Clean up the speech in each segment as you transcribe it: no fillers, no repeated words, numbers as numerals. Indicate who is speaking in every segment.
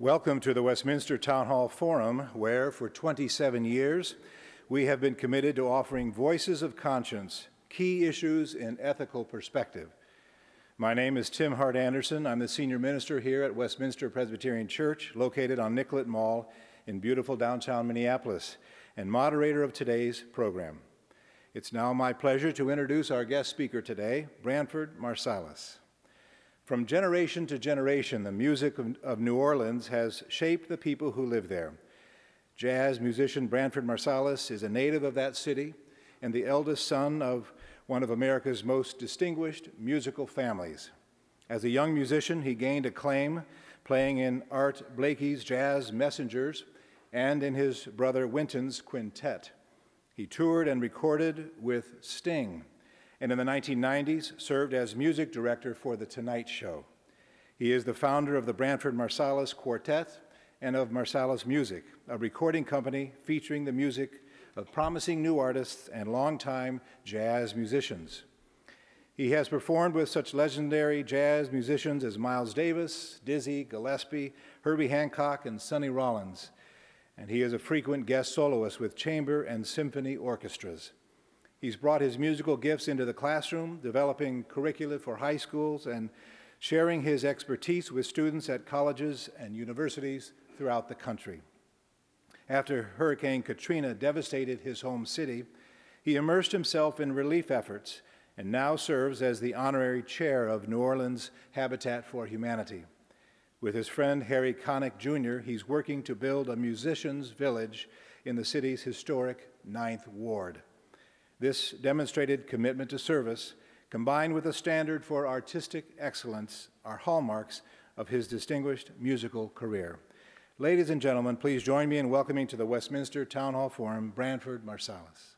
Speaker 1: Welcome to the Westminster Town Hall Forum, where for 27 years we have been committed to offering voices of conscience, key issues in ethical perspective. My name is Tim Hart Anderson. I'm the senior minister here at Westminster Presbyterian Church, located on Nicollet Mall in beautiful downtown Minneapolis, and moderator of today's program. It's now my pleasure to introduce our guest speaker today, Brandford Marsalis. From generation to generation, the music of New Orleans has shaped the people who live there. Jazz musician Brandford Marsalis is a native of that city and the eldest son of one of America's most distinguished musical families. As a young musician, he gained acclaim playing in Art Blakey's Jazz Messengers and in his brother Wynton's quintet. He toured and recorded with Sting, and in the 1990s served as music director for The Tonight Show. He is the founder of the Brandford Marsalis Quartet and of Marsalis Music, a recording company featuring the music of promising new artists and longtime jazz musicians. He has performed with such legendary jazz musicians as Miles Davis, Dizzy Gillespie, Herbie Hancock, and Sonny Rollins, and he is a frequent guest soloist with chamber and symphony orchestras. He's brought his musical gifts into the classroom, developing curricula for high schools and sharing his expertise with students at colleges and universities throughout the country. After Hurricane Katrina devastated his home city, he immersed himself in relief efforts and now serves as the honorary chair of New Orleans Habitat for Humanity. With his friend Harry Connick Jr., he's working to build a musicians' village in the city's historic 9th Ward. This demonstrated commitment to service, combined with a standard for artistic excellence, are hallmarks of his distinguished musical career. Ladies and gentlemen, please join me in welcoming to the Westminster Town Hall Forum, Brandford Marsalis.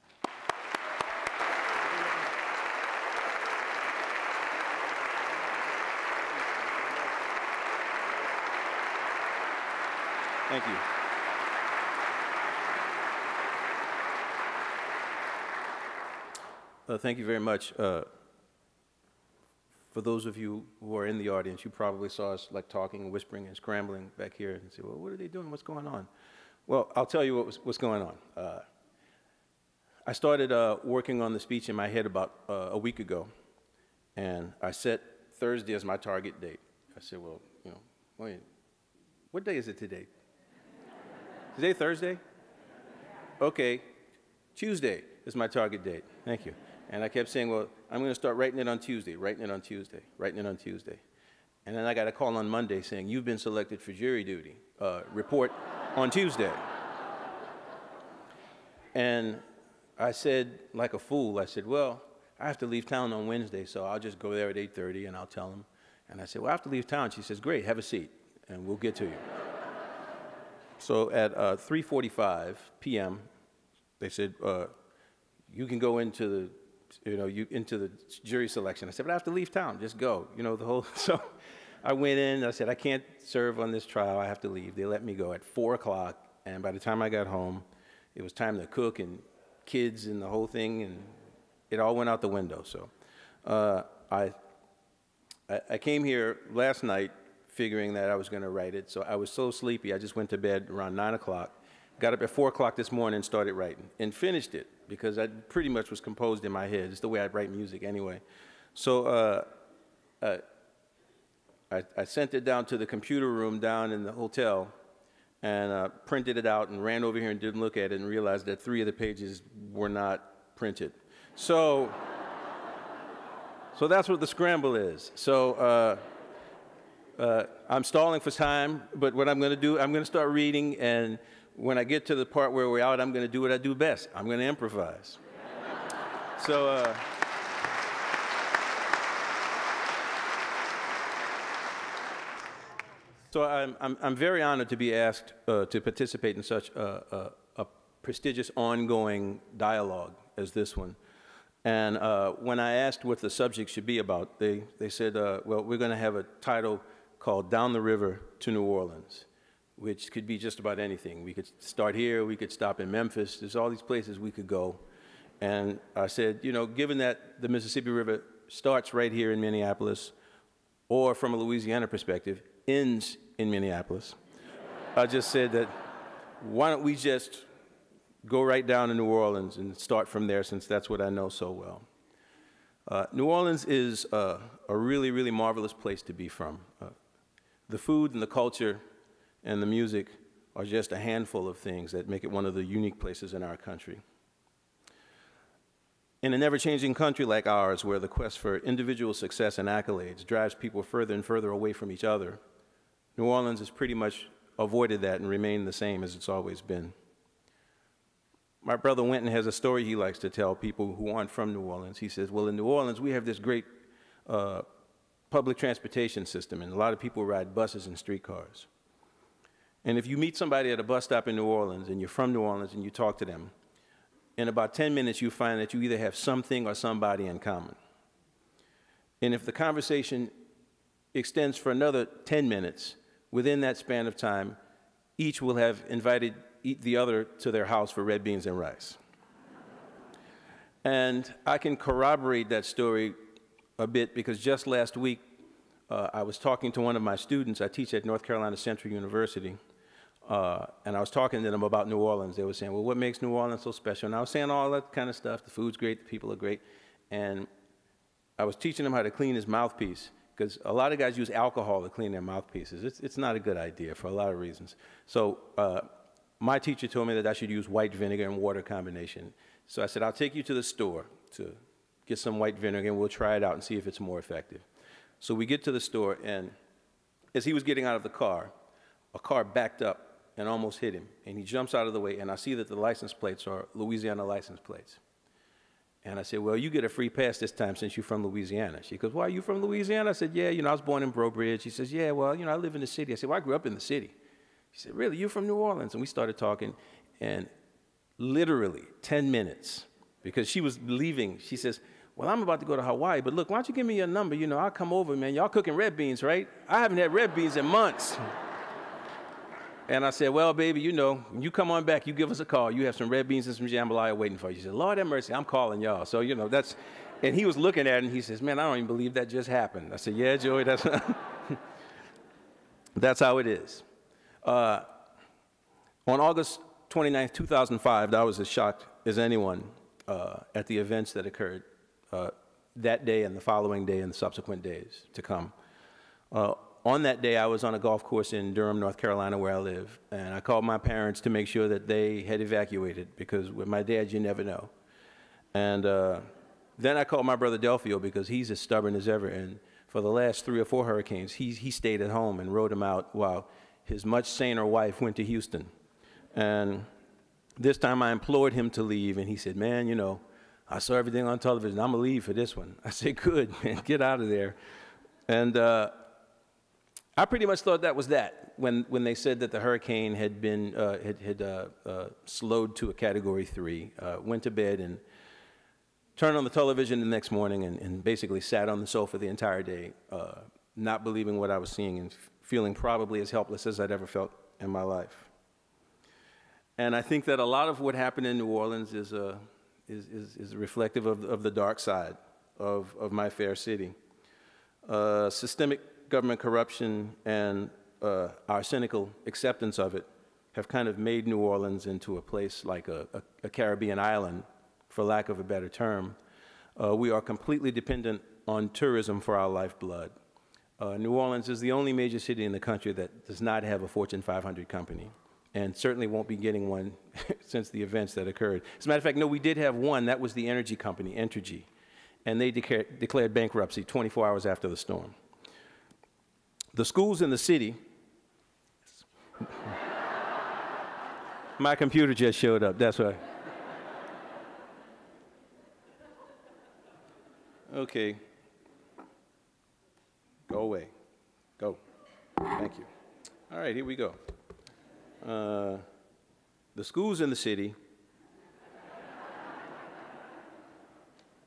Speaker 2: Thank you. Thank you very much. For those of you who are in the audience, you probably saw us like talking and whispering and scrambling back here and say, well, what are they doing? What's going on? Well, I'll tell you what's going on. I started working on the speech in my head about a week ago, and I set Thursday as my target date. I said, well, wait, what day is it today? Today Thursday? Okay, Tuesday is my target date. Thank you. And I kept saying, well, I'm going to start writing it on Tuesday, writing it on Tuesday, writing it on Tuesday. And then I got a call on Monday saying, you've been selected for jury duty. Report on Tuesday. And I said, like a fool, I said, well, I have to leave town on Wednesday, so I'll just go there at 8:30 and I'll tell them. And I said, well, I have to leave town. She says, great, have a seat, and we'll get to you. So at 3:45 p.m., they said, you can go into the into the jury selection. I said, but I have to leave town, just go, the whole, so I went in, I said, I can't serve on this trial, I have to leave. They let me go at 4 o'clock, and by the time I got home, it was time to cook and kids and the whole thing, and it all went out the window. So I came here last night figuring that I was going to write it, so I was so sleepy, I just went to bed around 9 o'clock, got up at 4 o'clock this morning and started writing, and finished it, because I pretty much was composed in my head. It's the way I write music anyway. So I sent it down to the computer room down in the hotel and printed it out and ran over here and didn't look at it and realized that 3 of the pages were not printed. So, so that's what the scramble is. So I'm stalling for time, but what I'm going to do, I'm going to start reading, and when I get to the part where we're out, I'm going to do what I do best. I'm going to improvise. So, I'm very honored to be asked to participate in such a prestigious ongoing dialogue as this one. And when I asked what the subject should be about, they said, well, we're going to have a title called Down the River to New Orleans, which could be just about anything. We could start here, we could stop in Memphis, there's all these places we could go. And I said, given that the Mississippi River starts right here in Minneapolis, or from a Louisiana perspective, ends in Minneapolis, I just said that, why don't we just go right down to New Orleans and start from there, since that's what I know so well. New Orleans is a really, really marvelous place to be from. The food and the culture and the music are just a handful of things that make it one of the unique places in our country. In a never-changing country like ours, where the quest for individual success and accolades drives people further and further away from each other, New Orleans has pretty much avoided that and remained the same as it's always been. My brother Winton has a story he likes to tell people who aren't from New Orleans. He says, well, in New Orleans, we have this great public transportation system, and a lot of people ride buses and streetcars. And if you meet somebody at a bus stop in New Orleans, and you're from New Orleans, and you talk to them, in about 10 minutes, you find that you either have something or somebody in common. And if the conversation extends for another 10 minutes, within that span of time, each will have invited the other to their house for red beans and rice. And I can corroborate that story a bit, because just last week, I was talking to one of my students. I teach at North Carolina Central University, and I was talking to them about New Orleans. They were saying, well, what makes New Orleans so special? And I was saying all that kind of stuff. The food's great, the people are great. And I was teaching him how to clean his mouthpiece, because a lot of guys use alcohol to clean their mouthpieces. It's not a good idea for a lot of reasons. So my teacher told me that I should use white vinegar and water combination. So I said, I'll take you to the store to get some white vinegar, and we'll try it out and see if it's more effective. So we get to the store, and as he was getting out of the car, a car backed up and almost hit him. And he jumps out of the way, and I see that the license plates are Louisiana license plates. And I said, well, you get a free pass this time since you're from Louisiana. She goes, why, are you from Louisiana? I said, yeah, I was born in Breaux Bridge. She says, yeah, well, I live in the city. I said, well, I grew up in the city. She said, really, you're from New Orleans? And we started talking, and literally 10 minutes, because she was leaving, she says, well, I'm about to go to Hawaii, but look, why don't you give me your number? I'll come over, man. Y'all cooking red beans, right? I haven't had red beans in months. And I said, well, baby, when you come on back, you give us a call. You have some red beans and some jambalaya waiting for you. She said, Lord have mercy, I'm calling y'all. So, that's, and he was looking at it, and he says, man, I don't even believe that just happened. I said, yeah, Joey, that's how it is. On August 29th, 2005, I was as shocked as anyone at the events that occurred that day and the following day and the subsequent days to come. On that day, I was on a golf course in Durham, North Carolina, where I live, and I called my parents to make sure that they had evacuated, because with my dad, you never know. And then I called my brother Delphio, because he's as stubborn as ever, and for the last 3 or 4 hurricanes, he stayed at home and rode him out while his much saner wife went to Houston. And this time I implored him to leave, and he said, man, I saw everything on television. I'm going to leave for this one. I said, good, man, get out of there. And I pretty much thought that was that when they said that the hurricane had been slowed to a Category 3. Went to bed and turned on the television the next morning and basically sat on the sofa the entire day, not believing what I was seeing and feeling probably as helpless as I'd ever felt in my life. And I think that a lot of what happened in New Orleans is reflective of the dark side of my fair city. Systemic government corruption and our cynical acceptance of it have kind of made New Orleans into a place like a Caribbean island, for lack of a better term. We are completely dependent on tourism for our lifeblood. New Orleans is the only major city in the country that does not have a Fortune 500 company, and certainly won't be getting one since the events that occurred. As a matter of fact, no, we did have one. That was the energy company, Entergy, and they declared bankruptcy 24 hours after the storm. The schools in the city, my computer just showed up, that's why. Okay. Go away. Go. Thank you. All right, here we go. The schools in the city,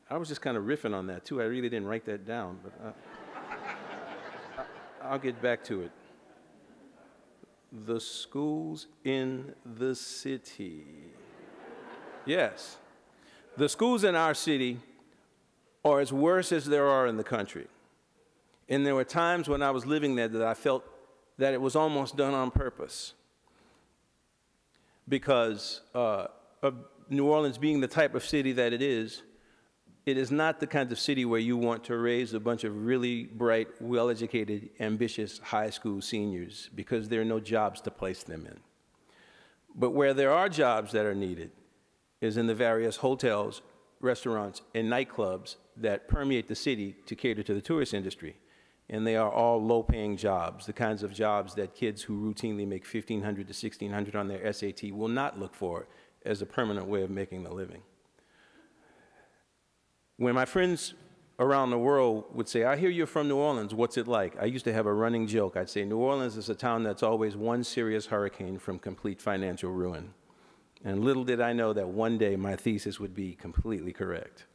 Speaker 2: I was just kind of riffing on that too. I really didn't write that down, but I'll get back to it. The schools in the city. Yes. The schools in our city are as worse as there are in the country. And there were times when I was living there that I felt that it was almost done on purpose. because of New Orleans being the type of city that it is not the kind of city where you want to raise a bunch of really bright, well-educated, ambitious high school seniors, because there are no jobs to place them in. But where there are jobs that are needed is in the various hotels, restaurants, and nightclubs that permeate the city to cater to the tourist industry. And they are all low-paying jobs, the kinds of jobs that kids who routinely make $1,500 to $1,600 on their SAT will not look for as a permanent way of making a living. When my friends around the world would say, I hear you're from New Orleans, what's it like? I used to have a running joke. I'd say, New Orleans is a town that's always one serious hurricane from complete financial ruin. And little did I know that one day my thesis would be completely correct.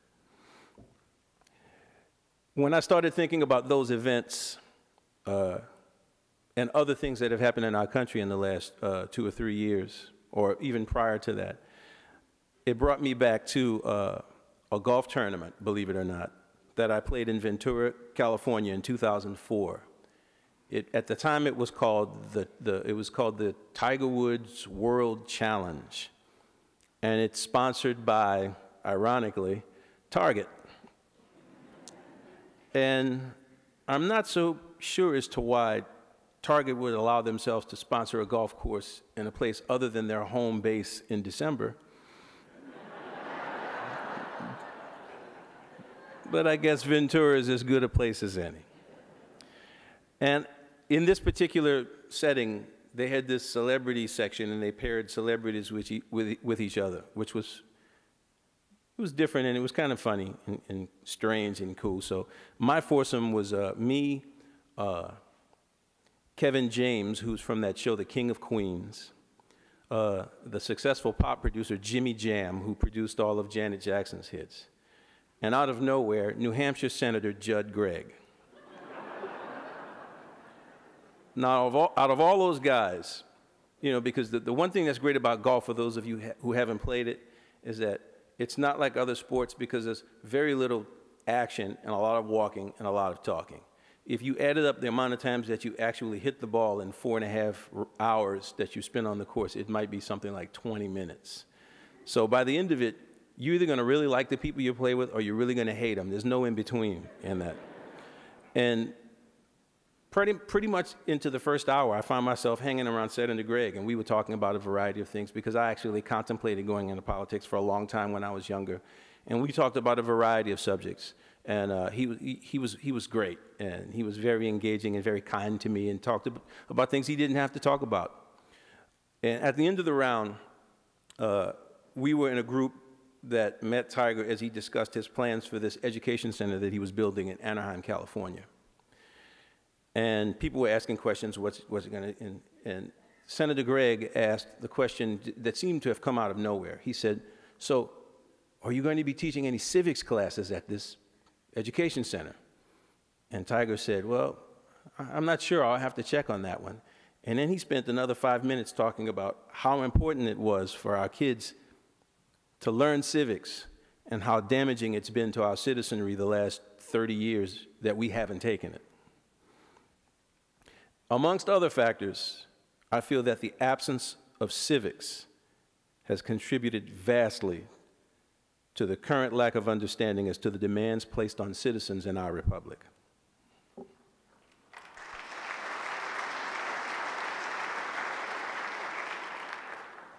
Speaker 2: When I started thinking about those events and other things that have happened in our country in the last 2 or 3 years, or even prior to that, it brought me back to a golf tournament, believe it or not, that I played in Ventura, California in 2004. At the time, it was called the Tiger Woods World Challenge, and it's sponsored by, ironically, Target. And I'm not so sure as to why Target would allow themselves to sponsor a golf course in a place other than their home base in December. But I guess Ventura is as good a place as any. And in this particular setting, they had this celebrity section, and they paired celebrities with each other, which was different, and it was kind of funny and strange and cool. So my foursome was me, Kevin James, who's from that show, The King of Queens, the successful pop producer Jimmy Jam, who produced all of Janet Jackson's hits, and out of nowhere, New Hampshire Senator Judd Gregg. Now, out of all those guys, you know, because the one thing that's great about golf, for those of you who haven't played it, is that it's not like other sports because there's very little action and a lot of walking and a lot of talking. If you added up the amount of times that you actually hit the ball in 4.5 hours that you spend on the course, it might be something like 20 minutes. So by the end of it, you're either going to really like the people you play with or you're really going to hate them. There's no in between in that. And pretty much into the first hour, I found myself hanging around Senator Gregg, and we were talking about a variety of things because I actually contemplated going into politics for a long time when I was younger. And we talked about a variety of subjects. And he was great, and he was very engaging and very kind to me and talked about things he didn't have to talk about. And at the end of the round, we were in a group that met Tiger as he discussed his plans for this education center that he was building in Anaheim, California. And people were asking questions, what's it going to, and Senator Gregg asked the question that seemed to have come out of nowhere. He said, so are you going to be teaching any civics classes at this education center? And Tiger said, well, I'm not sure, I'll have to check on that one. And then he spent another 5 minutes talking about how important it was for our kids to learn civics and how damaging it's been to our citizenry the last 30 years that we haven't taken it. Amongst other factors, I feel that the absence of civics has contributed vastly to the current lack of understanding as to the demands placed on citizens in our republic.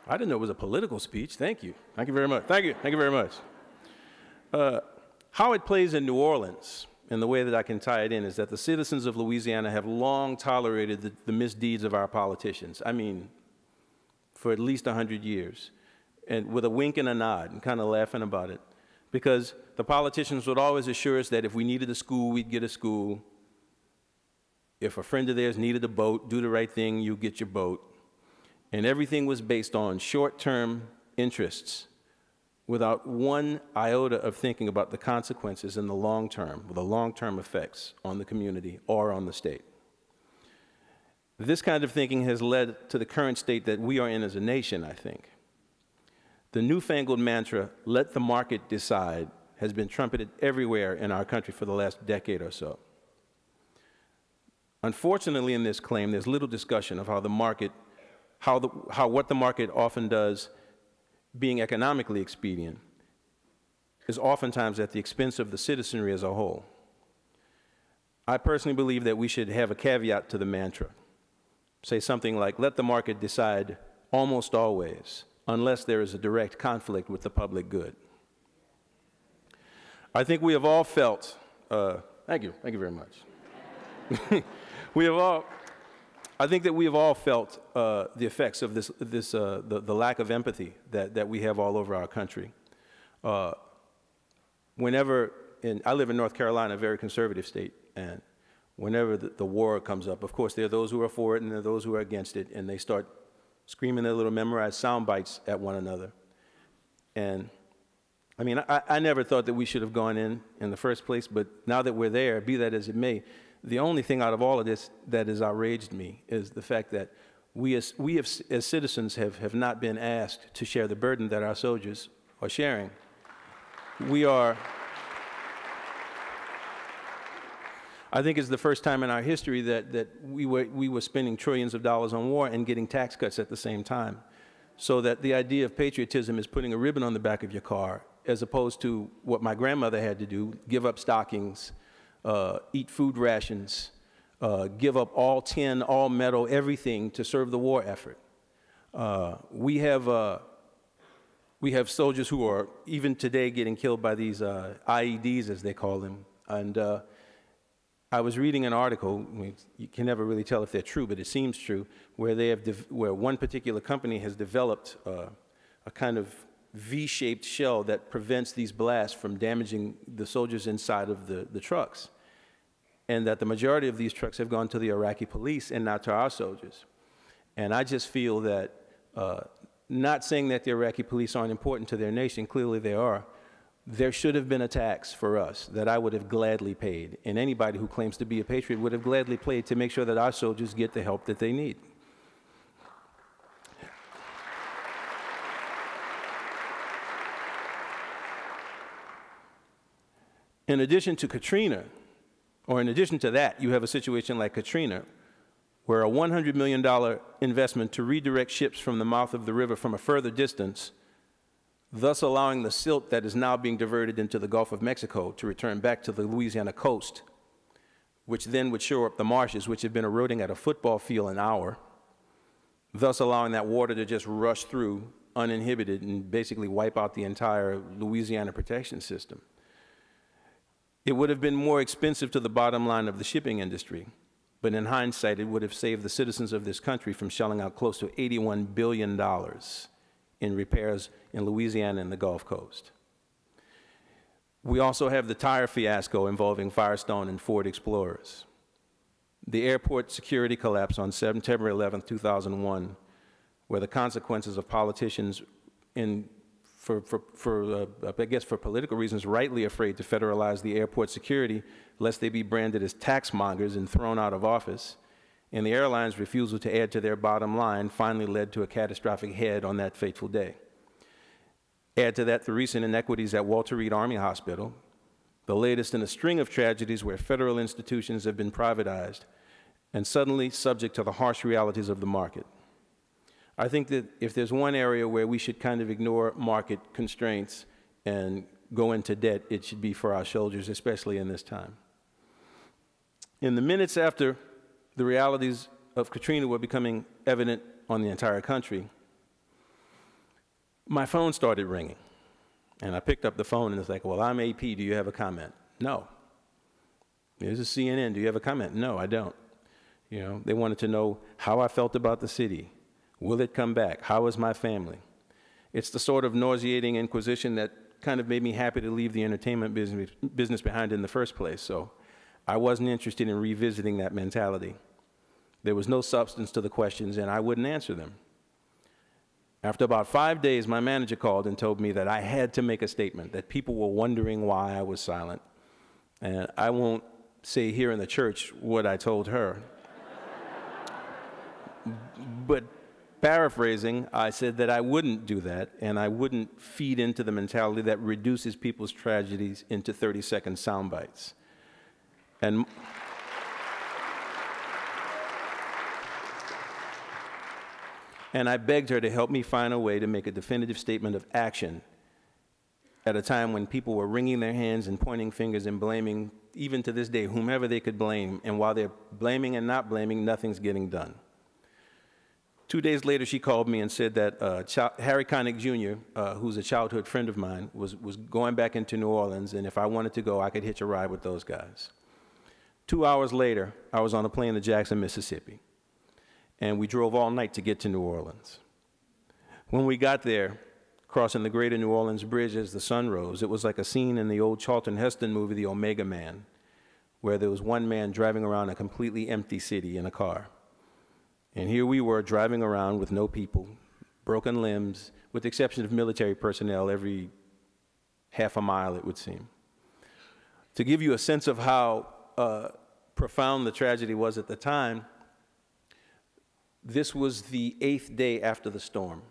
Speaker 2: I didn't know it was a political speech. Thank you. Thank you very much. Thank you. Thank you very much. How it plays in New Orleans, and the way that I can tie it in, is that the citizens of Louisiana have long tolerated the misdeeds of our politicians. I mean, for at least 100 years. And with a wink and a nod, and kind of laughing about it. Because the politicians would always assure us that if we needed a school, we'd get a school. If a friend of theirs needed a boat, do the right thing, you get your boat. And everything was based on short-term interests without one iota of thinking about the consequences in the long term, the long-term effects on the community or on the state. This kind of thinking has led to the current state that we are in as a nation, I think. The newfangled mantra, let the market decide, has been trumpeted everywhere in our country for the last decade or so. Unfortunately, in this claim, there's little discussion of how what the market often does, being economically expedient, is oftentimes at the expense of the citizenry as a whole. I personally believe that we should have a caveat to the mantra. Say something like, let the market decide almost always, unless there is a direct conflict with the public good. I think we have all felt, thank you very much. I think that we have all felt the effects of the lack of empathy that we have all over our country. I live in North Carolina, a very conservative state, and whenever the war comes up, of course, there are those who are for it and there are those who are against it, and they start screaming their little memorized sound bites at one another. And I mean, I never thought that we should have gone in the first place, but now that we're there, be that as it may, the only thing out of all of this that has outraged me is the fact that we as citizens have not been asked to share the burden that our soldiers are sharing. I think it's the first time in our history that we were spending trillions of dollars on war and getting tax cuts at the same time. So that the idea of patriotism is putting a ribbon on the back of your car, as opposed to what my grandmother had to do, give up stockings, eat food rations, give up all tin, all metal, everything to serve the war effort. We have soldiers who are, even today, getting killed by these IEDs, as they call them. And I was reading an article, you can never really tell if they're true, but it seems true, where one particular company has developed a kind of V-shaped shell that prevents these blasts from damaging the soldiers inside of the trucks. And that the majority of these trucks have gone to the Iraqi police and not to our soldiers. And I just feel that, not saying that the Iraqi police aren't important to their nation, clearly they are, there should have been a tax for us that I would have gladly paid, and anybody who claims to be a patriot would have gladly paid to make sure that our soldiers get the help that they need. In addition to Katrina, or in addition to that, you have a situation like Katrina, where a $100 million investment to redirect ships from the mouth of the river from a further distance, thus allowing the silt that is now being diverted into the Gulf of Mexico to return back to the Louisiana coast, which then would shore up the marshes, which have been eroding at a football field an hour, thus allowing that water to just rush through uninhibited and basically wipe out the entire Louisiana protection system. It would have been more expensive to the bottom line of the shipping industry, but in hindsight, it would have saved the citizens of this country from shelling out close to $81 billion in repairs in Louisiana and the Gulf Coast. We also have the tire fiasco involving Firestone and Ford Explorers. The airport security collapse on September 11, 2001, where the consequences of politicians I guess for political reasons, rightly afraid to federalize the airport security, lest they be branded as tax mongers and thrown out of office. And the airline's refusal to add to their bottom line finally led to a catastrophic head on that fateful day. Add to that the recent inequities at Walter Reed Army Hospital, the latest in a string of tragedies where federal institutions have been privatized and suddenly subject to the harsh realities of the market. I think that if there's one area where we should kind of ignore market constraints and go into debt, it should be for our soldiers, especially in this time. In the minutes after the realities of Katrina were becoming evident on the entire country, my phone started ringing. And I picked up the phone and it's like, well, I'm AP, do you have a comment? No. This is CNN, do you have a comment? No, I don't. You know, they wanted to know how I felt about the city. Will it come back? How is my family? It's the sort of nauseating inquisition that kind of made me happy to leave the entertainment business behind in the first place. So I wasn't interested in revisiting that mentality. There was no substance to the questions, and I wouldn't answer them. After about 5 days, my manager called and told me that I had to make a statement, that people were wondering why I was silent. And I won't say here in the church what I told her. But paraphrasing, I said that I wouldn't do that, and I wouldn't feed into the mentality that reduces people's tragedies into 30-second sound bites. And And I begged her to help me find a way to make a definitive statement of action at a time when people were wringing their hands and pointing fingers and blaming, even to this day, whomever they could blame. And while they're blaming and not blaming, nothing's getting done. 2 days later, she called me and said that Harry Connick Jr., who's a childhood friend of mine, was going back into New Orleans, and if I wanted to go, I could hitch a ride with those guys. 2 hours later, I was on a plane to Jackson, Mississippi, and we drove all night to get to New Orleans. When we got there, crossing the Greater New Orleans Bridge as the sun rose, it was like a scene in the old Charlton Heston movie, The Omega Man, where there was one man driving around a completely empty city in a car. And here we were driving around with no people, broken limbs, with the exception of military personnel every half a mile, it would seem. To give you a sense of how profound the tragedy was at the time, this was the 8th day after the storm.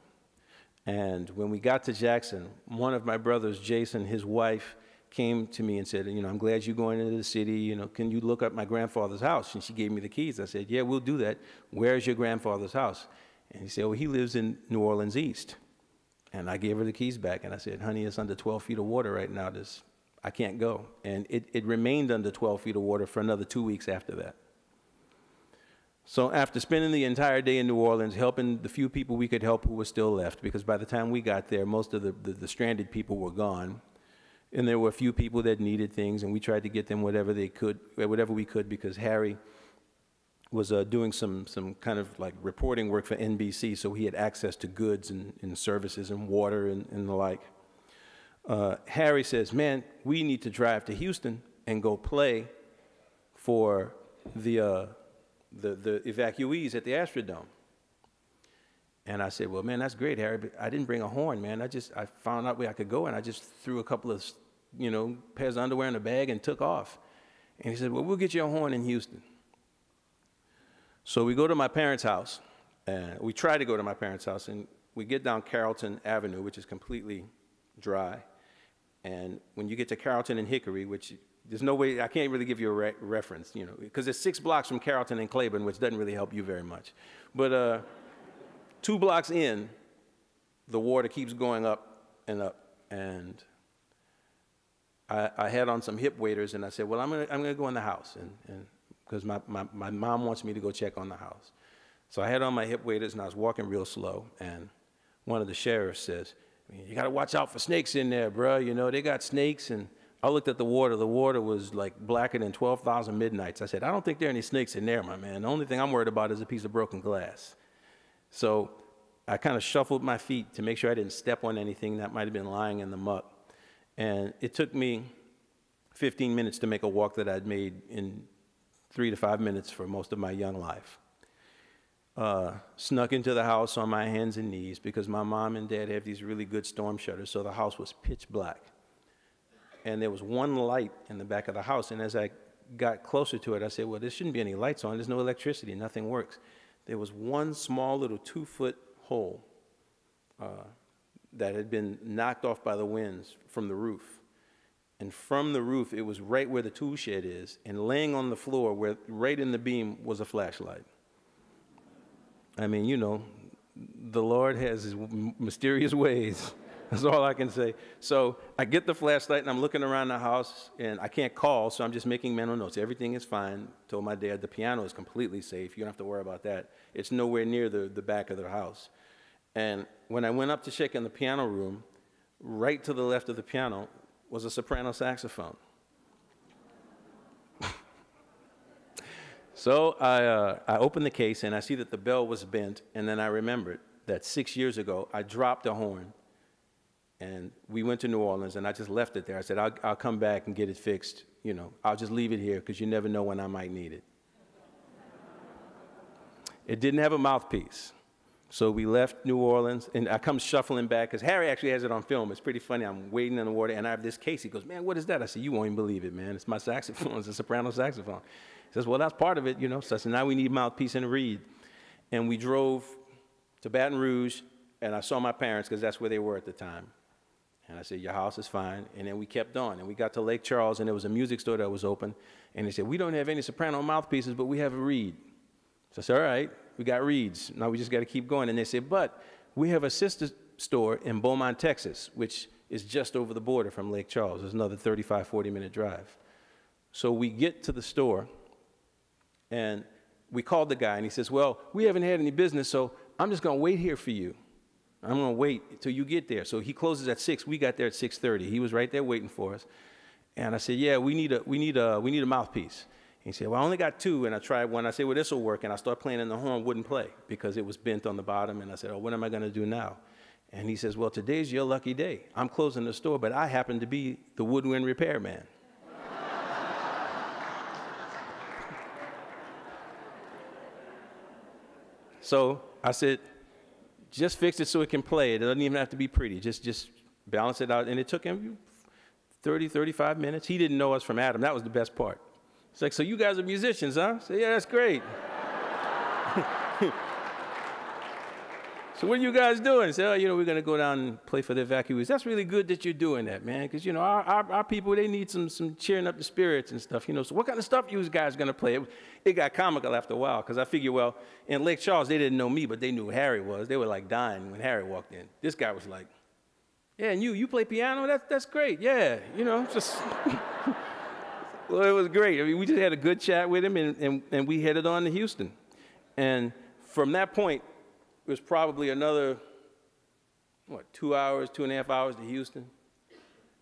Speaker 2: And when we got to Jackson, one of my brothers, Jason, his wife, came to me and said, you know, I'm glad you're going into the city, you know, can you look up my grandfather's house? And she gave me the keys. I said, yeah, we'll do that. Where's your grandfather's house? And he said, well, he lives in New Orleans East. And I gave her the keys back, and I said, honey, it's under 12 feet of water right now. I can't go. And it remained under 12 feet of water for another 2 weeks after that. So after spending the entire day in New Orleans, helping the few people we could help who were still left, because by the time we got there, most of the stranded people were gone, and there were a few people that needed things, and we tried to get them whatever we could, because Harry was doing some kind of like reporting work for NBC, so he had access to goods and services and water and the like. Harry says, man, we need to drive to Houston and go play for the evacuees at the Astrodome. And I said, well, man, that's great, Harry, but I didn't bring a horn, man. I found out where I could go, and I just threw a couple of, you know, pairs of underwear in a bag and took off. And he said, well, we'll get you a horn in Houston. So we go to my parents' house, and we try to go to my parents' house, and we get down Carrollton Avenue, which is completely dry. And when you get to Carrollton and Hickory, which there's no way, I can't really give you a reference, you know, because it's 6 blocks from Carrollton and Claiborne, which doesn't really help you very much. But 2 blocks in, the water keeps going up and up. And I had on some hip waders, and I said, well, I'm gonna go in the house, and because my mom wants me to go check on the house. So I had on my hip waders, and I was walking real slow, and one of the sheriffs says, you gotta watch out for snakes in there, bro. You know, they got snakes. And I looked at the water. The water was like blacker than 12,000 midnights. I said, I don't think there are any snakes in there, my man. The only thing I'm worried about is a piece of broken glass. So I kind of shuffled my feet to make sure I didn't step on anything that might have been lying in the muck. And it took me 15 minutes to make a walk that I'd made in 3 to 5 minutes for most of my young life. Snuck into the house on my hands and knees because my mom and dad have these really good storm shutters, so the house was pitch black. And there was one light in the back of the house, and as I got closer to it, I said, well, there shouldn't be any lights on. There's no electricity. Nothing works. There was one small little 2-foot hole that had been knocked off by the winds from the roof. And from the roof, it was right where the tool shed is, and laying on the floor, right in the beam, was a flashlight. I mean, you know, the Lord has his mysterious ways. That's all I can say. So I get the flashlight, and I'm looking around the house, and I can't call, so I'm just making mental notes. Everything is fine. Told my dad the piano is completely safe. You don't have to worry about that. It's nowhere near the back of the house. And when I went up to check in the piano room, right to the left of the piano was a soprano saxophone. So I opened the case, and I see that the bell was bent, and then I remembered that 6 years ago, I dropped a horn, and we went to New Orleans, and I just left it there. I said, I'll come back and get it fixed. You know, I'll just leave it here, because you never know when I might need it. It didn't have a mouthpiece. So we left New Orleans, and I come shuffling back, because Harry actually has it on film. It's pretty funny. I'm wading in the water, and I have this case. He goes, man, what is that? I said, you won't even believe it, man. It's my saxophone. It's a soprano saxophone. He says, well, that's part of it, you know. So I said, now we need mouthpiece and reed. And we drove to Baton Rouge, and I saw my parents, because that's where they were at the time. And I said, your house is fine. And then we kept on, and we got to Lake Charles, and there was a music store that was open. And they said, we don't have any soprano mouthpieces, but we have a reed. So I said, all right. We got Reed's. Now we just got to keep going. And they said, but we have a sister store in Beaumont, Texas, which is just over the border from Lake Charles. There's another 35, 40-minute drive. So we get to the store, and we called the guy, and he says, well, we haven't had any business, so I'm just going to wait here for you. I'm going to wait until you get there. So he closes at 6. We got there at 6:30. He was right there waiting for us. And I said, yeah, we need a mouthpiece. He said, well, I only got 2, and I tried one. I said, well, this will work, and I started playing, and the horn wouldn't play because it was bent on the bottom, and I said, oh, what am I going to do now? And he says, well, today's your lucky day. I'm closing the store, but I happen to be the woodwind repairman. So I said, just fix it so it can play. It doesn't even have to be pretty. Just balance it out. And it took him 30, 35 minutes. He didn't know us from Adam. That was the best part. It's like, so you guys are musicians, huh? I said, yeah, that's great. So what are you guys doing? He said, oh, you know, we're going to go down and play for the evacuees. That's really good that you're doing that, man, because, you know, our people, they need some cheering up the spirits and stuff, you know. So what kind of stuff you guys going to play? It got comical after a while, because I figure, well, in Lake Charles, they didn't know me, but they knew who Harry was. They were, like, dying when Harry walked in. This guy was like, yeah, and you play piano? That's great, yeah, you know, just... Well, it was great. I mean, we just had a good chat with him, and we headed on to Houston. And from that point, it was probably another, 2 hours, 2.5 hours to Houston.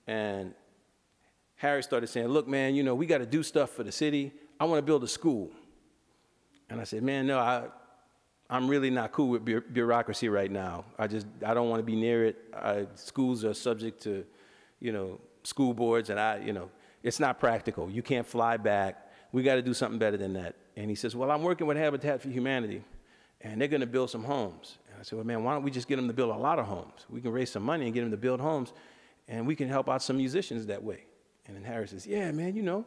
Speaker 2: And Harry started saying, look, man, you know, we got to do stuff for the city. I want to build a school. And I said, man, no, I'm really not cool with bureaucracy right now. I don't want to be near it. Schools are subject to, you know, school boards, and you know, it's not practical. You can't fly back. We got to do something better than that. And he says, well, I'm working with Habitat for Humanity, and they're going to build some homes. And I said, well, man, why don't we just get them to build a lot of homes? We can raise some money and get them to build homes, and we can help out some musicians that way. And then Harry says, yeah, man, you know,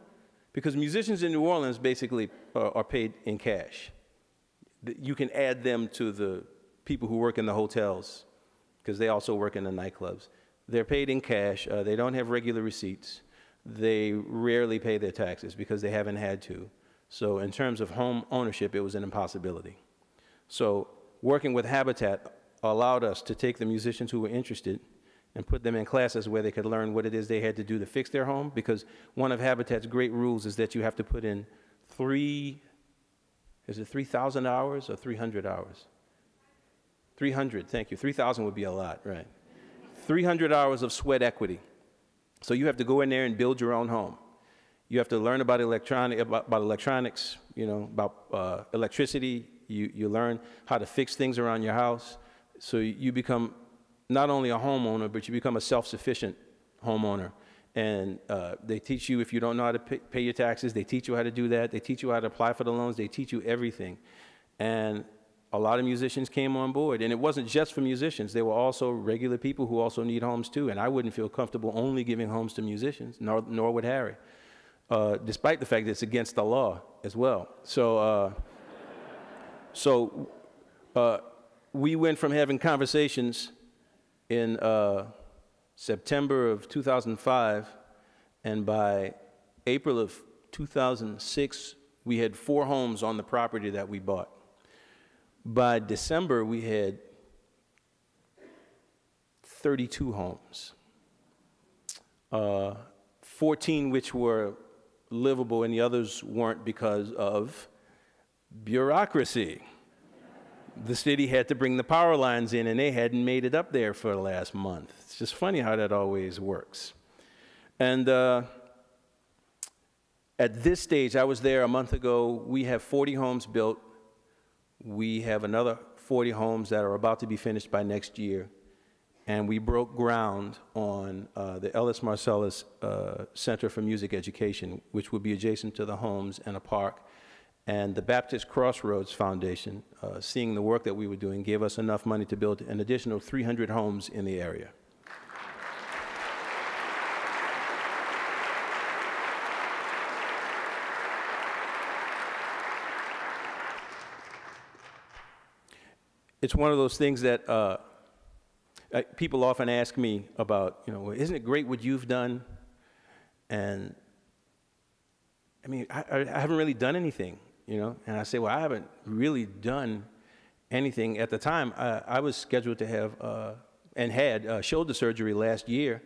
Speaker 2: because musicians in New Orleans basically are paid in cash. You can add them to the people who work in the hotels, because they also work in the nightclubs. They're paid in cash. They don't have regular receipts. They rarely pay their taxes because they haven't had to. So in terms of home ownership, it was an impossibility. So working with Habitat allowed us to take the musicians who were interested and put them in classes where they could learn what it is they had to do to fix their home, because one of Habitat's great rules is that you have to put in 3,000 hours or 300 hours? 300, thank you. 3,000 would be a lot, right? 300 hours of sweat equity. So you have to go in there and build your own home. You have to learn about electronics, you know, about electricity. You learn how to fix things around your house. So you become not only a homeowner, but you become a self-sufficient homeowner. And they teach you, if you don't know how to pay your taxes, they teach you how to do that. They teach you how to apply for the loans. They teach you everything. And a lot of musicians came on board. And it wasn't just for musicians. There were also regular people who also need homes too. And I wouldn't feel comfortable only giving homes to musicians, nor would Harry, despite the fact that it's against the law as well. So we went from having conversations in September of 2005, and by April of 2006, we had 4 homes on the property that we bought. By December, we had 32 homes, 14 which were livable and the others weren't because of bureaucracy. The city had to bring the power lines in, and they hadn't made it up there for the last month. It's just funny how that always works. And at this stage, I was there a month ago. We have 40 homes built. We have another 40 homes that are about to be finished by next year. And we broke ground on the Ellis Marsalis Center for Music Education, which would be adjacent to the homes and a park. And the Baptist Crossroads Foundation, seeing the work that we were doing, gave us enough money to build an additional 300 homes in the area. It's one of those things that people often ask me about, you know, well, isn't it great what you've done? And I mean, I haven't really done anything. You know, and I say, well, I haven't really done anything. At the time, I was scheduled to have and had shoulder surgery last year,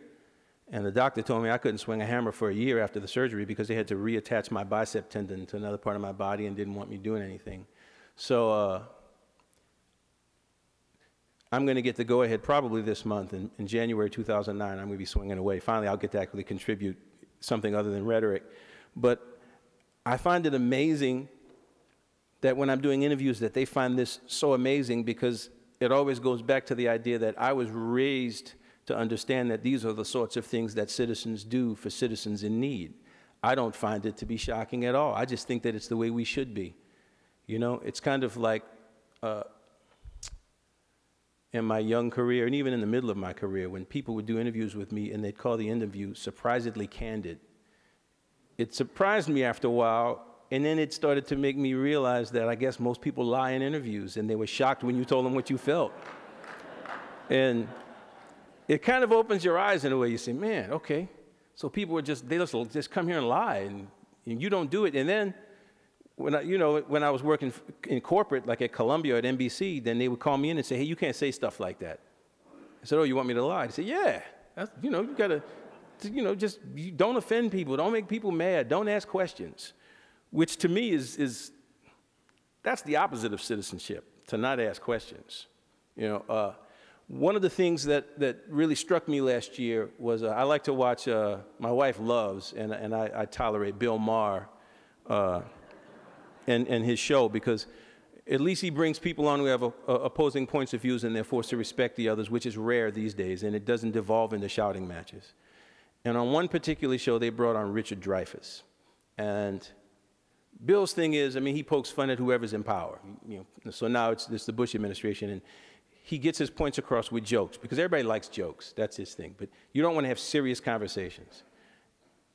Speaker 2: and the doctor told me I couldn't swing a hammer for a year after the surgery because they had to reattach my bicep tendon to another part of my body and didn't want me doing anything. So I'm going to get the go-ahead probably this month. In January 2009, I'm going to be swinging away. Finally, I'll get to actually contribute something other than rhetoric. But I find it amazing that when I'm doing interviews that they find this so amazing, because it always goes back to the idea that I was raised to understand that these are the sorts of things that citizens do for citizens in need. I don't find it to be shocking at all. I just think that it's the way we should be. You know, it's kind of like in my young career, and even in the middle of my career, when people would do interviews with me and they'd call the interview surprisingly candid. It surprised me after a while, and then it started to make me realize that I guess most people lie in interviews, and they were shocked when you told them what you felt. And it kind of opens your eyes in a way. You say, man, okay, so people were just, they just come here and lie, and you don't do it. And then when I was working in corporate, like at Columbia or at NBC, then they would call me in and say, hey, you can't say stuff like that. I said, oh, you want me to lie? They said, yeah, that's, you gotta, just don't offend people, don't make people mad, don't ask questions, which to me that's the opposite of citizenship, to not ask questions. One of the things that really struck me last year was I like to watch, my wife loves, and I tolerate Bill Maher, and his show, because at least he brings people on who have opposing points of views and they're forced to respect the others, which is rare these days, and it doesn't devolve into shouting matches. And on one particular show, they brought on Richard Dreyfuss. And Bill's thing is, I mean, he pokes fun at whoever's in power. So now it's the Bush administration, and he gets his points across with jokes, because everybody likes jokes. That's his thing. But you don't want to have serious conversations.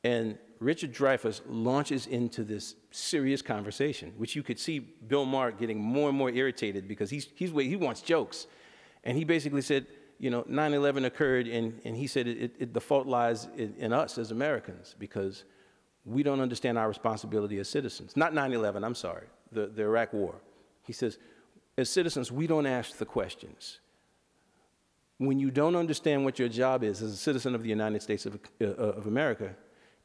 Speaker 2: And Richard Dreyfuss launches into this serious conversation, which you could see Bill Maher getting more and more irritated because he wants jokes. And he basically said, 9/11 occurred, and he said the fault lies in us as Americans, because we don't understand our responsibility as citizens. Not 9/11, I'm sorry, the Iraq War. He says, as citizens, we don't ask the questions. When you don't understand what your job is as a citizen of the United States of America,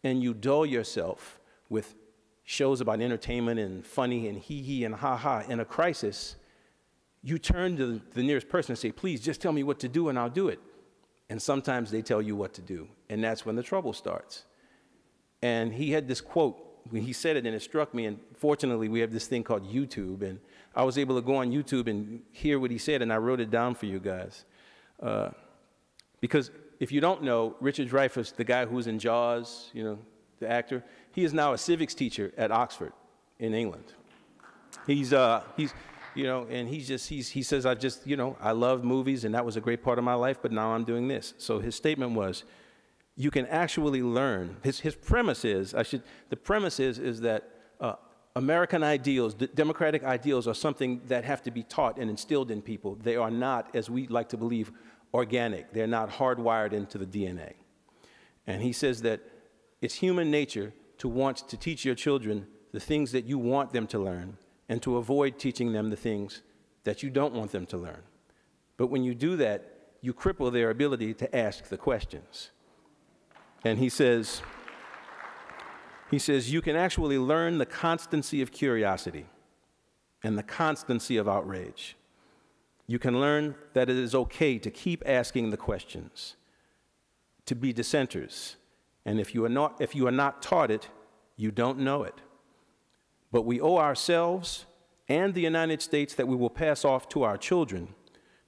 Speaker 2: and you dull yourself with shows about entertainment and funny and hee-hee and ha-ha in a crisis, you turn to the nearest person and say, please, just tell me what to do and I'll do it. And sometimes they tell you what to do, and that's when the trouble starts. And he had this quote, when he said it, and it struck me, and fortunately we have this thing called YouTube, and I was able to go on YouTube and hear what he said, and I wrote it down for you guys. Because if you don't know, Richard Dreyfuss, the guy who was in Jaws, the actor, he is now a civics teacher at Oxford in England. He says, I love movies, and that was a great part of my life, but now I'm doing this. So his statement was, you can actually learn. His premise is, the premise is that American ideals, democratic ideals, are something that have to be taught and instilled in people. They are not, as we like to believe, organic. They're not hardwired into the DNA. And he says that it's human nature to want to teach your children the things that you want them to learn, and to avoid teaching them the things that you don't want them to learn. But when you do that, you cripple their ability to ask the questions. And he says, you can actually learn the constancy of curiosity and the constancy of outrage. You can learn that it is okay to keep asking the questions, to be dissenters. And if you are not taught it, you don't know it. But we owe ourselves and the United States that we will pass off to our children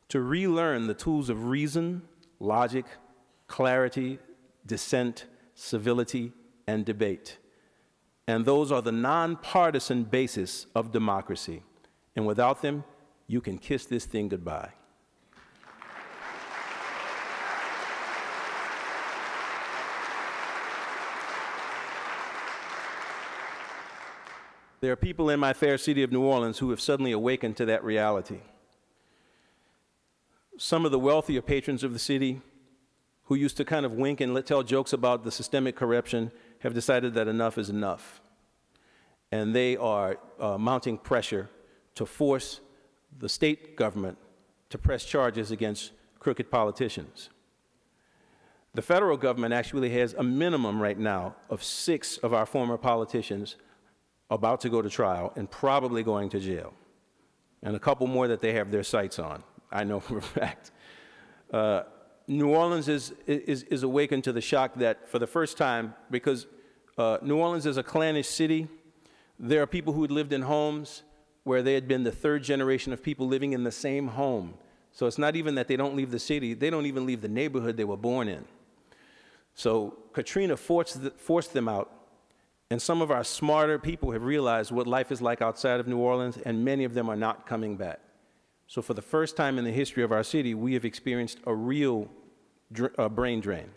Speaker 2: to relearn the tools of reason, logic, clarity, dissent, civility, and debate. And those are the nonpartisan basis of democracy. And without them, you can kiss this thing goodbye. There are people in my fair city of New Orleans who have suddenly awakened to that reality. Some of the wealthier patrons of the city, who used to kind of wink and tell jokes about the systemic corruption, have decided that enough is enough. And they are mounting pressure to force the state government to press charges against crooked politicians. The federal government actually has a minimum right now of 6 of our former politicians about to go to trial and probably going to jail, and a couple more that they have their sights on, I know for a fact. New Orleans is awakened to the shock that for the first time, because New Orleans is a clannish city, there are people who had lived in homes where they had been the 3rd generation of people living in the same home. So it's not even that they don't leave the city, they don't even leave the neighborhood they were born in. So Katrina forced them out, and some of our smarter people have realized what life is like outside of New Orleans, and many of them are not coming back. So for the first time in the history of our city, we have experienced a real brain drain.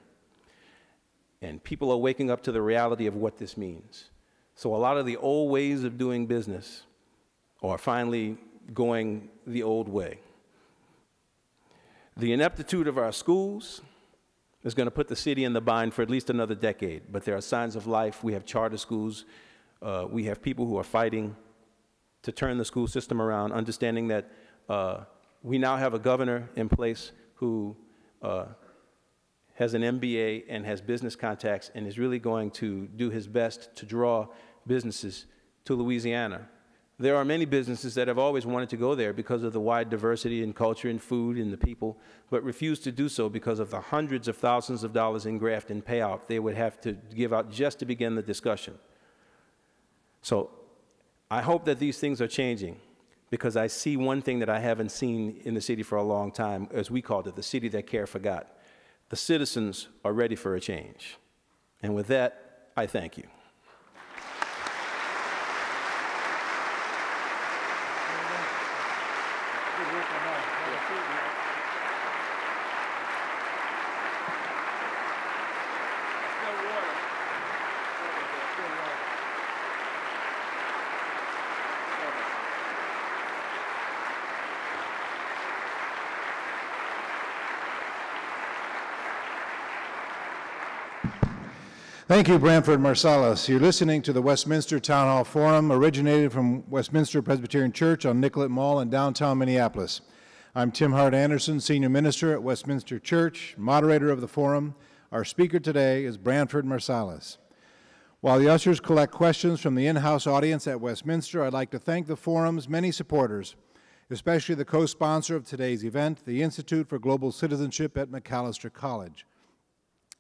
Speaker 2: And people are waking up to the reality of what this means. So a lot of the old ways of doing business are finally going the old way. The ineptitude of our schools is going to put the city in the bind for at least another decade, but there are signs of life. We have charter schools. We have people who are fighting to turn the school system around, understanding that we now have a governor in place who has an MBA and has business contacts and is really going to do his best to draw businesses to Louisiana. There are many businesses that have always wanted to go there because of the wide diversity in culture and food and the people, but refuse to do so because of the hundreds of thousands of dollars in graft and payout they would have to give out just to begin the discussion. So I hope that these things are changing, because I see one thing that I haven't seen in the city for a long time, as we called it, the city that care forgot. The citizens are ready for a change. And with that, I thank you.
Speaker 1: Thank you, Brandford Marsalis. You're listening to the Westminster Town Hall Forum, originated from Westminster Presbyterian Church on Nicollet Mall in downtown Minneapolis. I'm Tim Hart Anderson, Senior Minister at Westminster Church, moderator of the forum. Our speaker today is Brandford Marsalis. While the ushers collect questions from the in-house audience at Westminster, I'd like to thank the forum's many supporters, especially the co-sponsor of today's event, the Institute for Global Citizenship at Macalester College.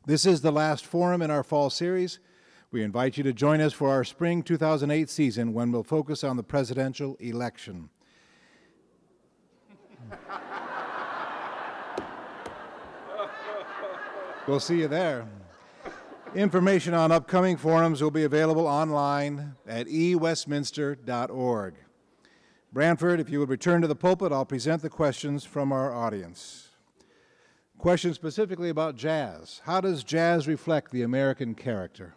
Speaker 1: This is the last forum in our fall series. We invite you to join us for our spring 2008 season, when we'll focus on the presidential election. We'll see you there. Information on upcoming forums will be available online at ewestminster.org. Brandford, if you would return to the pulpit, I'll present the questions from our audience. Question specifically about jazz. How does jazz reflect the American character?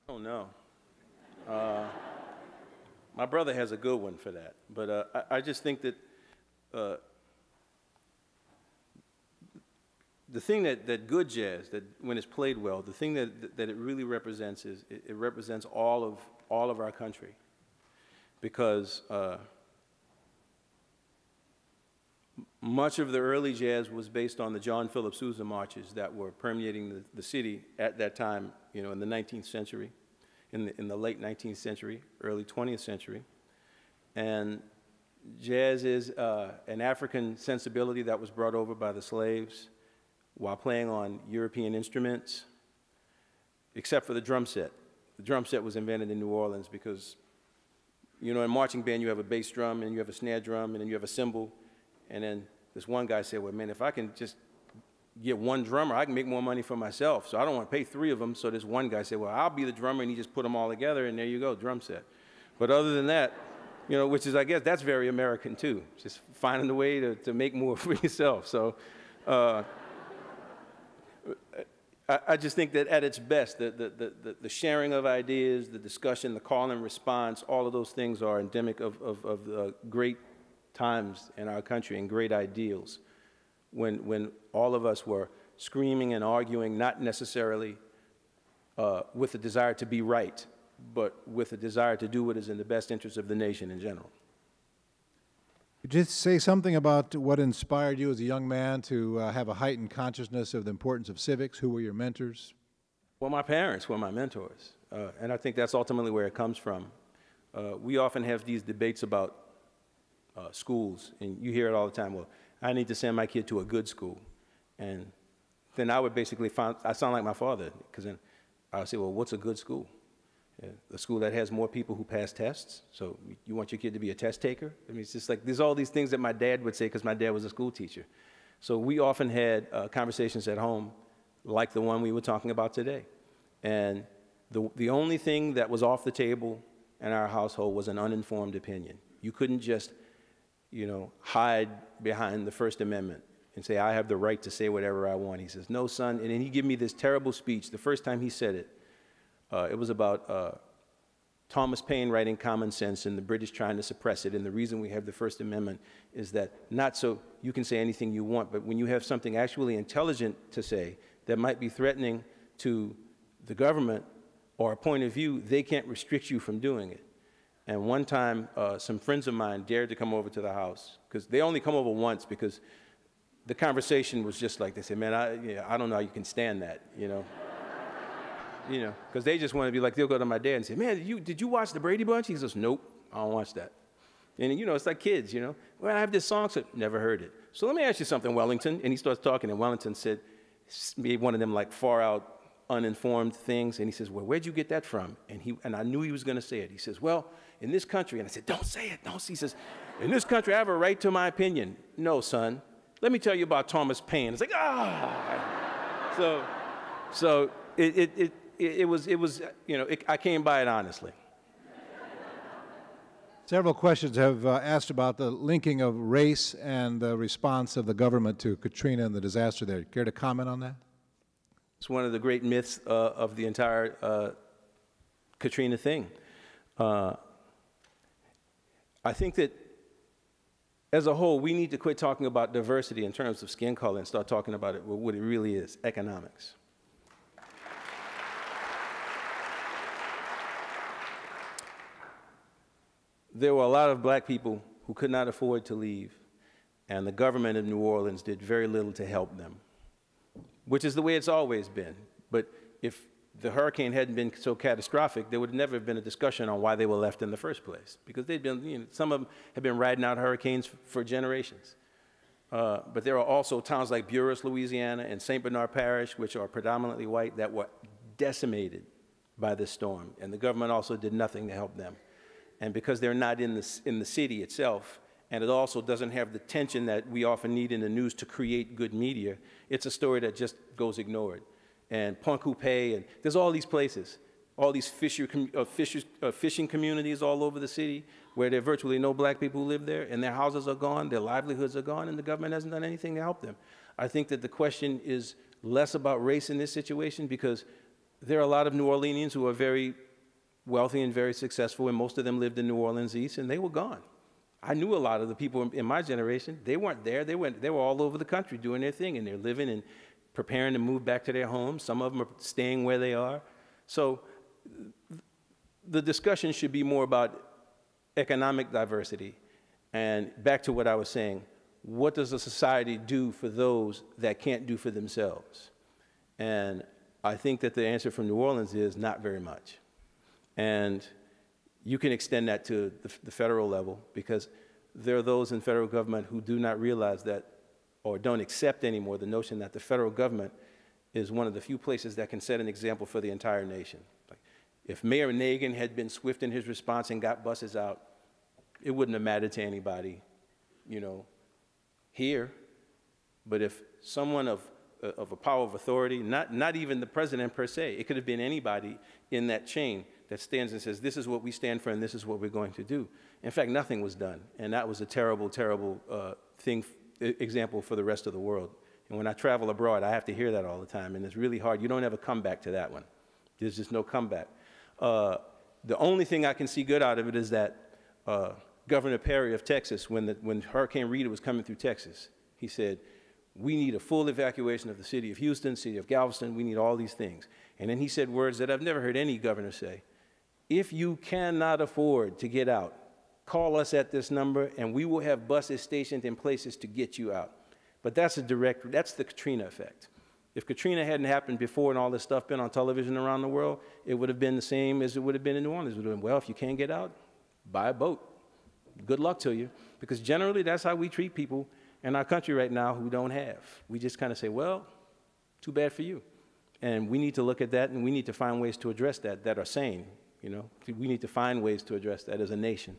Speaker 2: Oh, no. My brother has a good one for that, but I just think that the thing that good jazz, that when it's played well, the thing that it really represents is it represents all of our country, because much of the early jazz was based on the John Philip Sousa marches that were permeating the city at that time, you know, in the 19th century, in the late 19th century, early 20th century. And jazz is an African sensibility that was brought over by the slaves while playing on European instruments, except for the drum set. The drum set was invented in New Orleans because, you know, in marching band you have a bass drum and you have a snare drum and then you have a cymbal. And then this one guy said, well, man, if I can just get one drummer, I can make more money for myself. So I don't want to pay 3 of them. So this one guy said, well, I'll be the drummer, and he just put them all together, and there you go, drum set. But other than that, you know, which is, I guess, that's very American too, just finding a way to make more for yourself. So I just think that at its best, the sharing of ideas, the discussion, the call and response, all of those things are endemic of great times in our country and great ideals, when all of us were screaming and arguing, not necessarily with a desire to be right, but with a desire to do what is in the best interest of the nation in general.
Speaker 1: Could you say something about what inspired you as a young man to have a heightened consciousness of the importance of civics? Who were your mentors?
Speaker 2: Well, my parents were my mentors, and I think that's ultimately where it comes from. We often have these debates about schools, and you hear it all the time. Well, I need to send my kid to a good school, and then I would basically I sound like my father, because then I would say, well, what's a good school? A school that has more people who pass tests. So you want your kid to be a test taker? I mean, it's just like, there's all these things that my dad would say, because my dad was a school teacher. So we often had conversations at home like the one we were talking about today. And the only thing that was off the table in our household was an uninformed opinion. You couldn't just, hide behind the First Amendment and say, I have the right to say whatever I want. He says, no, son. And then he gave me this terrible speech. The first time he said it, it was about Thomas Paine writing Common Sense and the British trying to suppress it. And the reason we have the First Amendment is that not so you can say anything you want, but when you have something actually intelligent to say that might be threatening to the government or a point of view, they can't restrict you from doing it. And one time, some friends of mine dared to come over to the house, because they only come over once, because the conversation was just like, they said, man, I don't know how you can stand that, because they just want to be like, they'll go to my dad and say, man, did you watch the Brady Bunch? He says, nope, I don't watch that. And, it's like kids, well, I have this song, so never heard it. So let me ask you something, Wellington. And he starts talking, and Wellington said, made one of them like far out, uninformed things. And he says, well, where'd you get that from? And I knew he was going to say it. He says, well, in this country, and I said, don't say it, don't. He says, in this country, I have a right to my opinion. No, son, let me tell you about Thomas Paine. It's like, So it was, I came by it honestly.
Speaker 1: Several questions have asked about the linking of race and the response of the government to Katrina and the disaster there. Care to comment on that?
Speaker 2: It's one of the great myths of the entire Katrina thing. I think that as a whole, we need to quit talking about diversity in terms of skin color and start talking about it what it really is, economics. There were a lot of black people who could not afford to leave, and the government of New Orleans did very little to help them, which is the way it's always been. But if the hurricane hadn't been so catastrophic, there would never have been a discussion on why they were left in the first place, because they'd been, some of them had been riding out hurricanes for generations. But there are also towns like Buras, Louisiana, and St. Bernard Parish, which are predominantly white, that were decimated by this storm, and the government also did nothing to help them. And because they're not in the city itself, and it also doesn't have the tension that we often need in the news to create good media, it's a story that just goes ignored. And Point Coupé, and there's all these places, all these fishing communities all over the city where there are virtually no black people who live there, and their houses are gone, their livelihoods are gone, and the government hasn't done anything to help them. I think that the question is less about race in this situation, because there are a lot of New Orleanians who are very wealthy and very successful, and most of them lived in New Orleans East, and they were gone. I knew a lot of the people in my generation. They weren't there. They were all over the country doing their thing, and they're living and preparing to move back to their homes. Some of them are staying where they are. So the discussion should be more about economic diversity. And back to what I was saying, what does a society do for those that can't do for themselves? And I think that the answer from New Orleans is not very much. And you can extend that to the federal level, because there are those in federal government who do not realize that, or don't accept anymore the notion that the federal government is one of the few places that can set an example for the entire nation. Like, if Mayor Nagin had been swift in his response and got buses out, it wouldn't have mattered to anybody, here. But if someone of a power of authority, not even the president per se, it could have been anybody in that chain that stands and says, this is what we stand for and this is what we're going to do. In fact, nothing was done. And that was a terrible, terrible example for the rest of the world. And when I travel abroad, I have to hear that all the time. And it's really hard. You don't have a comeback to that one. There's just no comeback. The only thing I can see good out of it is that Governor Perry of Texas, when Hurricane Rita was coming through Texas, he said, we need a full evacuation of the city of Houston, city of Galveston. We need all these things. And then he said words that I've never heard any governor say. If you cannot afford to get out, call us at this number, and we will have buses stationed in places to get you out. But that's that's the Katrina effect. If Katrina hadn't happened before and all this stuff been on television around the world, it would have been the same as it would have been in New Orleans. It would have been, well, if you can't get out, buy a boat. Good luck to you. Because generally, that's how we treat people in our country right now who don't have. We just kind of say, well, too bad for you. And we need to look at that, and we need to find ways to address that that are sane. You know, we need to find ways to address that as a nation.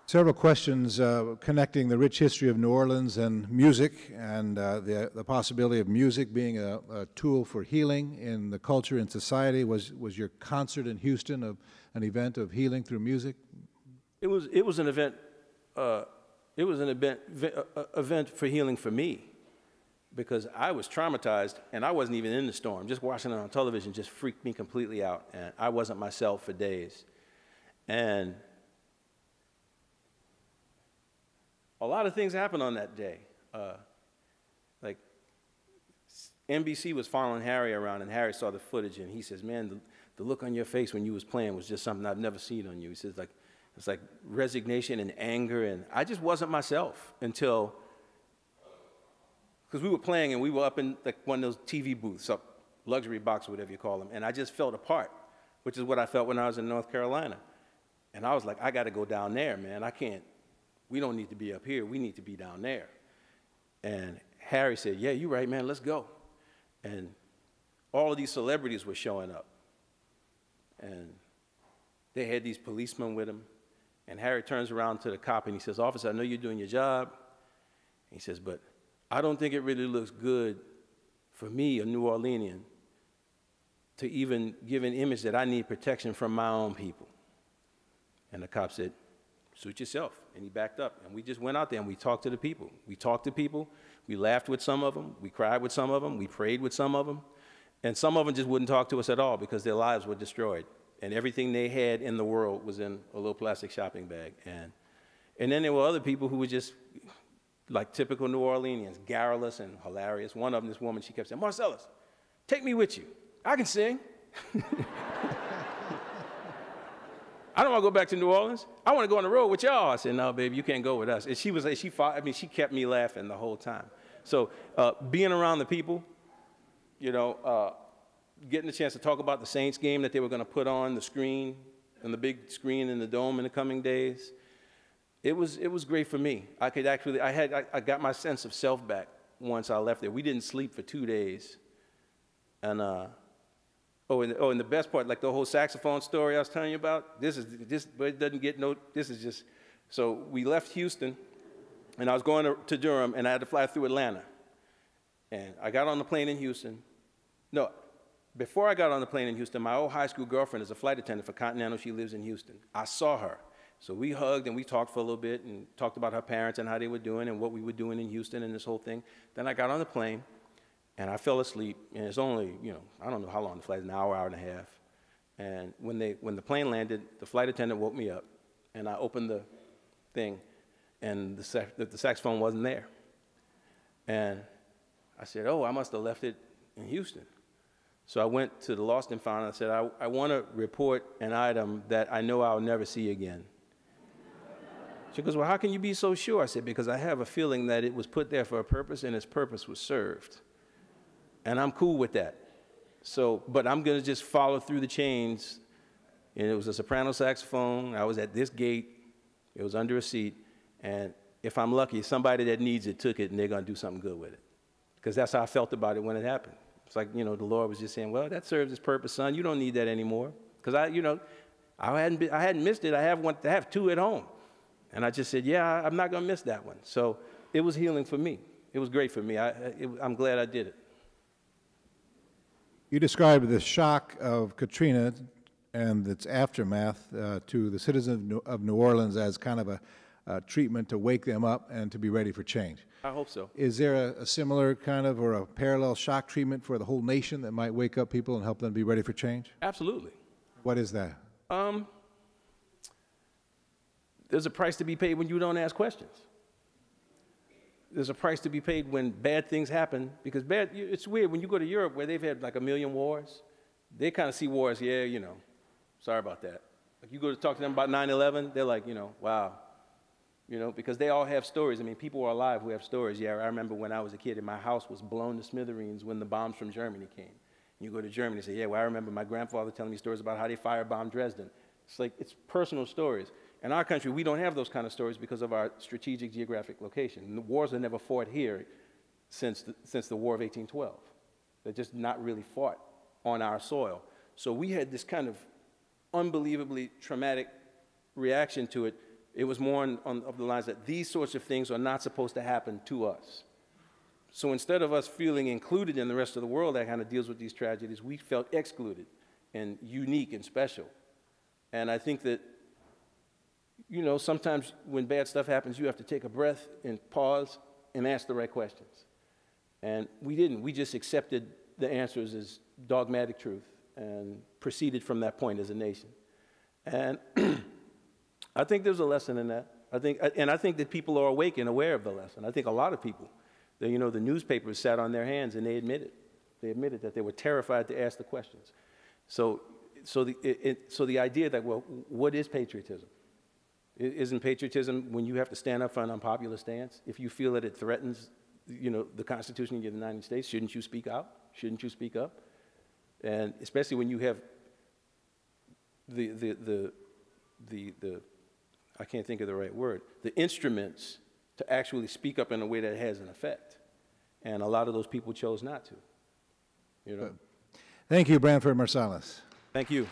Speaker 1: Several questions connecting the rich history of New Orleans and music, and the possibility of music being a tool for healing in the culture and society. Was your concert in Houston an event of healing through music?
Speaker 2: It was an event. It was an event for healing for me, because I was traumatized and I wasn't even in the storm. Just watching it on television just freaked me completely out, and I wasn't myself for days. And a lot of things happened on that day. Like, NBC was following Harry around, and Harry saw the footage, and he says, man, the look on your face when you was playing was just something I've never seen on you. He says, like, it's like resignation and anger, and I just wasn't myself until, because we were playing, and we were up in like one of those TV booths, up luxury box or whatever you call them, and I just felt apart, which is what I felt when I was in North Carolina. And I was like, I got to go down there, man. I can't. We don't need to be up here. We need to be down there. And Harry said, yeah, you're right, man. Let's go. And all of these celebrities were showing up. And they had these policemen with them. And Harry turns around to the cop and he says, officer, I know you're doing your job. And he says, but I don't think it really looks good for me, a New Orleanian, to even give an image that I need protection from my own people. And the cop said, suit yourself. And he backed up. And we just went out there and we talked to the people. We talked to people. We laughed with some of them. We cried with some of them. We prayed with some of them. And some of them just wouldn't talk to us at all because their lives were destroyed. And everything they had in the world was in a little plastic shopping bag. And then there were other people who were just like typical New Orleanians, garrulous and hilarious. One of them, this woman, she kept saying, Marsalis, take me with you. I can sing. I don't want to go back to New Orleans. I want to go on the road with y'all. I said, no, baby, you can't go with us. And she was like, she kept me laughing the whole time. So being around the people, you know, getting the chance to talk about the Saints game that they were going to put on the screen, and the big screen in the dome in the coming days, it was great for me. I could actually, I got my sense of self back once I left there. We didn't sleep for 2 days. And, and the best part, like the whole saxophone story I was telling you about, but it doesn't get this is just, so we left Houston, and I was going to Durham, and I had to fly through Atlanta. And I got on the plane in Houston. No, before I got on the plane in Houston, my old high school girlfriend is a flight attendant for Continental. She lives in Houston. I saw her. So we hugged, and we talked for a little bit, and talked about her parents and how they were doing and what we were doing in Houston and this whole thing. Then I got on the plane. And I fell asleep, and it's only, you know, I don't know how long the flight is, an hour, hour and a half. And when the plane landed, the flight attendant woke me up, and I opened the thing, and the saxophone wasn't there. And I said, oh, I must have left it in Houston. So I went to the lost and found, and I said, I want to report an item that I know I'll never see again. She goes, well, how can you be so sure? I said, because I have a feeling that it was put there for a purpose, and its purpose was served. And I'm cool with that. So, but I'm going to just follow through the chains. And it was a soprano saxophone. I was at this gate. It was under a seat. And if I'm lucky, somebody that needs it took it, and they're going to do something good with it. Because that's how I felt about it when it happened. It's like, you know, the Lord was just saying, well, that serves its purpose, son. You don't need that anymore. Because I hadn't missed it. I have two at home. And I just said, yeah, I'm not going to miss that one. So it was healing for me. It was great for me. I'm glad I did it.
Speaker 1: You described the shock of Katrina and its aftermath to the citizens of New Orleans as kind of a treatment to wake them up and to be ready for change.
Speaker 2: I hope so.
Speaker 1: Is there a similar kind of or a parallel shock treatment for the whole nation that might wake up people and help them be ready for change?
Speaker 2: Absolutely.
Speaker 1: What is that?
Speaker 2: There's a price to be paid when you don't ask questions. there's a price to be paid when bad things happen, because it's weird, when you go to Europe where they've had like 1 million wars, they kind of see war as, yeah, you know, sorry about that. Like you go to talk to them about 9/11, they're like, you know, wow. You know, because they all have stories. I mean, people are alive who have stories. Yeah, I remember when I was a kid and my house was blown to smithereens when the bombs from Germany came. You go to Germany and say, yeah, well, I remember my grandfather telling me stories about how they firebombed Dresden. It's like, it's personal stories. In our country, we don't have those kind of stories because of our strategic geographic location. The wars are never fought here since the War of 1812. They're just not really fought on our soil. So we had this kind of unbelievably traumatic reaction to it. It was more of the lines that these sorts of things are not supposed to happen to us. So instead of us feeling included in the rest of the world that kind of deals with these tragedies, we felt excluded and unique and special. And I think that, you know, sometimes when bad stuff happens, you have to take a breath and pause and ask the right questions. And we didn't. We just accepted the answers as dogmatic truth and proceeded from that point as a nation. And I think there's a lesson in that. I think that people are awake and aware of the lesson. I think a lot of people, you know, the newspapers sat on their hands and they admitted. They admitted that they were terrified to ask the questions. So the idea that, well, what is patriotism? Isn't patriotism when you have to stand up for an unpopular stance? If you feel that it threatens, you know, the Constitution of the United States, shouldn't you speak out? Shouldn't you speak up? And especially when you have I can't think of the right word, the instruments to actually speak up in a way that has an effect. And a lot of those people chose not to, you know.
Speaker 1: Thank you, Brandford Marsalis.
Speaker 2: Thank you.